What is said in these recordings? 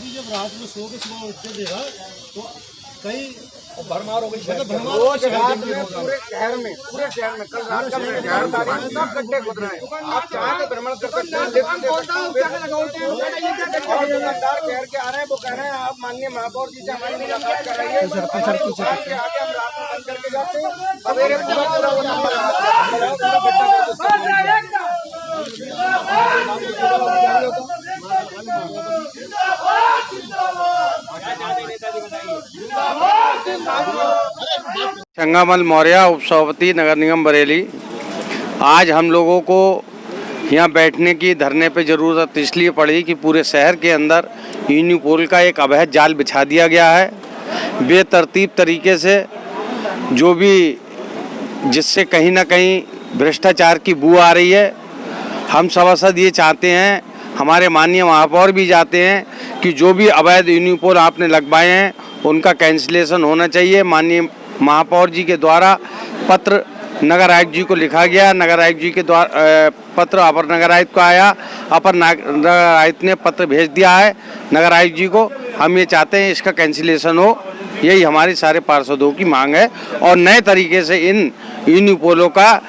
जब रात में सो के सुबह उठते देखा तो कई भरमार हो गई। रोज रात में पूरे शहर में कल रात का सब गड्ढे खोद रहे हैं। आप चाहे तो भ्रमण कर सकते हैं। दुकानदार शहर के आ रहे हैं, वो कह रहे हैं आप माननीय महापौर जी से हमारी मुलाकात कर रही है। दुकान के आगे हम रात में बंद करके जाते हैं, सवेरे पूरा चंगामल मौर्य उप सभापति नगर निगम बरेली। आज हम लोगों को यहाँ बैठने की धरने पे ज़रूरत इसलिए पड़ी कि पूरे शहर के अंदर यूनिपोल का एक अवैध जाल बिछा दिया गया है बेतरतीब तरीके से, जो भी जिससे कहीं ना कहीं भ्रष्टाचार की बू आ रही है। हम सभासद ये चाहते हैं, हमारे माननीय महापौर भी चाहते हैं कि जो भी अवैध यूनिपोल आपने लगवाए हैं उनका कैंसिलेशन होना चाहिए। माननीय महापौर जी के द्वारा पत्र नगर आयुक्त जी को लिखा गया, नगर आयुक्त जी के द्वारा पत्र अपर नगर आयुक्त को आया, अपर नगर आयुक्त ने पत्र भेज दिया है नगर आयुक्त जी को। हम ये चाहते हैं इसका कैंसिलेशन हो, यही हमारी सारे पार्षदों की मांग है, और नए तरीके से इन यूनिपोलों का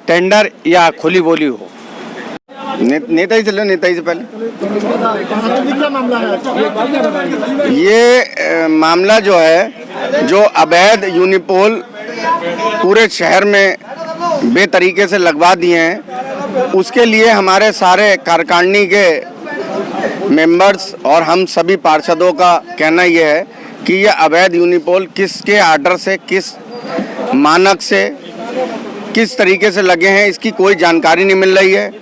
टेंडर या खुली बोली हो। नेताजी से लो, नेताजी से पहले ये मामला जो है, जो अवैध यूनिपोल पूरे शहर में बेतरीके से लगवा दिए हैं, उसके लिए हमारे सारे कार्यकारिणी के मेंबर्स और हम सभी पार्षदों का कहना यह है कि यह अवैध यूनिपोल किसके आर्डर से, किस मानक से, किस तरीके से लगे हैं, इसकी कोई जानकारी नहीं मिल रही है।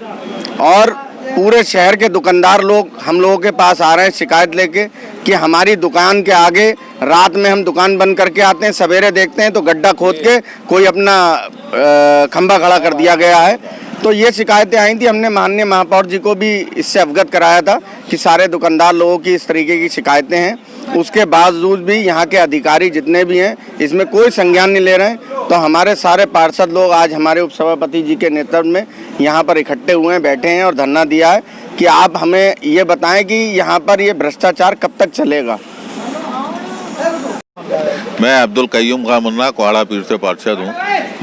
और पूरे शहर के दुकानदार लोग हम लोगों के पास आ रहे हैं शिकायत लेके कि हमारी दुकान के आगे रात में हम दुकान बंद करके आते हैं, सवेरे देखते हैं तो गड्ढा खोद के कोई अपना खंभा खड़ा कर दिया गया है। तो ये शिकायतें आई थी, हमने माननीय महापौर जी को भी इससे अवगत कराया था कि सारे दुकानदार लोगों की इस तरीके की शिकायतें हैं। उसके बावजूद भी यहाँ के अधिकारी जितने भी हैं इसमें कोई संज्ञान नहीं ले रहे हैं। तो हमारे सारे पार्षद लोग आज हमारे उपसभापति जी के नेतृत्व में यहाँ पर इकट्ठे हुए हैं, बैठे हैं और धरना दिया है कि आप हमें ये बताएं कि यहाँ पर ये भ्रष्टाचार कब तक चलेगा। मैं अब्दुल कय्यूम खां मुन्ना कोहाड़ा पीर से पार्षद हूँ।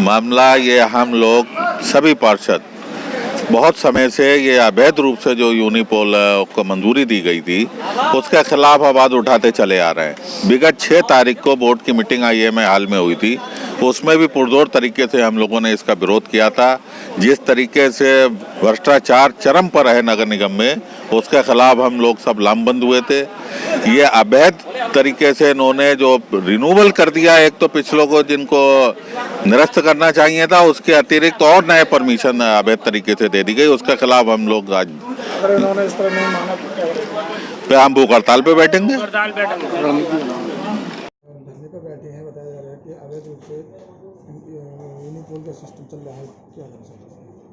मामला ये हम लोग सभी पार्षद बहुत समय से ये अवैध रूप से जो यूनिपोल को मंजूरी दी गई थी उसके खिलाफ आवाज़ उठाते चले आ रहे हैं। विगत 6 तारीख को बोर्ड की मीटिंग IMA हाल में हुई थी, उसमें भी पुरजोर तरीके से हम लोगों ने इसका विरोध किया था। जिस तरीके से भ्रष्टाचार चरम पर है नगर निगम में, उसके खिलाफ हम लोग सब लामबंद हुए थे। ये अवैध तरीके से इन्होंने जो रिन्यूअल कर दिया, एक तो पिछलों को जिनको निरस्त करना चाहिए था, उसके अतिरिक्त और नए परमिशन अवैध तरीके से दे दी गई, उसके खिलाफ हम लोग आज हम भूख हड़ताल पे बैठेंगे।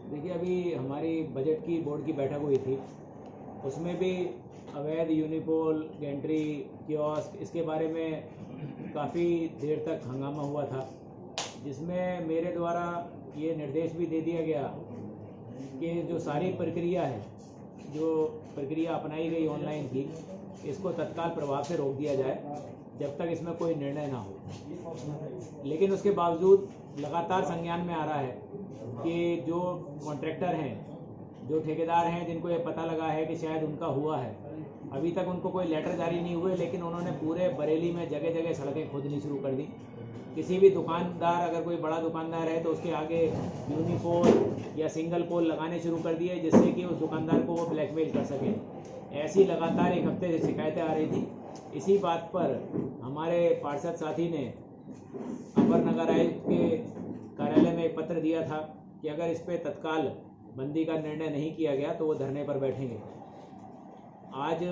देखिए, अभी हमारी बजट की बोर्ड की बैठक हुई थी, उसमें भी अवैध यूनिपोल, गेंट्री, कियोस्क, इसके बारे में काफ़ी देर तक हंगामा हुआ था, जिसमें मेरे द्वारा ये निर्देश भी दे दिया गया कि जो सारी प्रक्रिया है, जो प्रक्रिया अपनाई गई ऑनलाइन की, इसको तत्काल प्रभाव से रोक दिया जाए जब तक इसमें कोई निर्णय ना हो। लेकिन उसके बावजूद लगातार संज्ञान में आ रहा है कि जो कॉन्ट्रैक्टर हैं, जो ठेकेदार हैं जिनको ये पता लगा है कि शायद उनका हुआ है, अभी तक उनको कोई लेटर जारी नहीं हुए, लेकिन उन्होंने पूरे बरेली में जगह जगह सड़कें खोदनी शुरू कर दी। किसी भी दुकानदार, अगर कोई बड़ा दुकानदार है तो उसके आगे यूनिपोल या सिंगल पोल लगाने शुरू कर दिए, जिससे कि उस दुकानदार को वो ब्लैकमेल कर सके। ऐसी लगातार 1 हफ्ते से शिकायतें आ रही थी। इसी बात पर हमारे पार्षद साथी ने अपर नगर आयुक्त के कार्यालय में एक पत्र दिया था कि अगर इस पर तत्काल बंदी का निर्णय नहीं किया गया तो वो धरने पर बैठेंगे। आज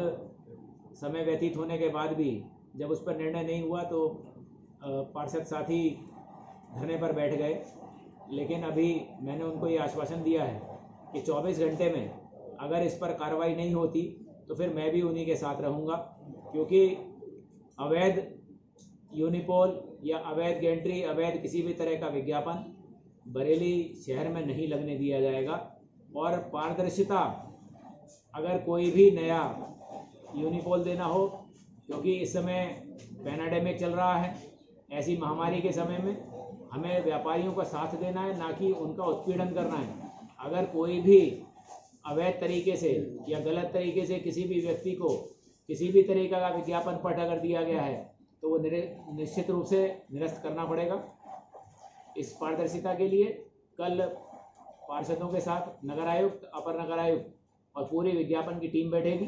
समय व्यतीत होने के बाद भी जब उस पर निर्णय नहीं हुआ तो पार्षद साथी धरने पर बैठ गए, लेकिन अभी मैंने उनको ये आश्वासन दिया है कि 24 घंटे में अगर इस पर कार्रवाई नहीं होती तो फिर मैं भी उन्हीं के साथ रहूँगा, क्योंकि अवैध यूनिपोल या अवैध गेंट्री, अवैध किसी भी तरह का विज्ञापन बरेली शहर में नहीं लगने दिया जाएगा। और पारदर्शिता, अगर कोई भी नया यूनिपोल देना हो, क्योंकि इस समय पैनाडेमिक चल रहा है, ऐसी महामारी के समय में हमें व्यापारियों का साथ देना है, ना कि उनका उत्पीड़न करना है। अगर कोई भी अवैध तरीके से या गलत तरीके से किसी भी व्यक्ति को किसी भी तरीका का विज्ञापन पट अगर दिया गया है तो वो निश्चित रूप से निरस्त करना पड़ेगा। इस पारदर्शिता के लिए कल पार्षदों के साथ नगर आयुक्त, अपर नगर आयुक्त और पूरी विज्ञापन की टीम बैठेगी।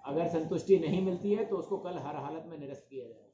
अगर संतुष्टि नहीं मिलती है तो उसको कल हर हालत में निरस्त किया जाएगा।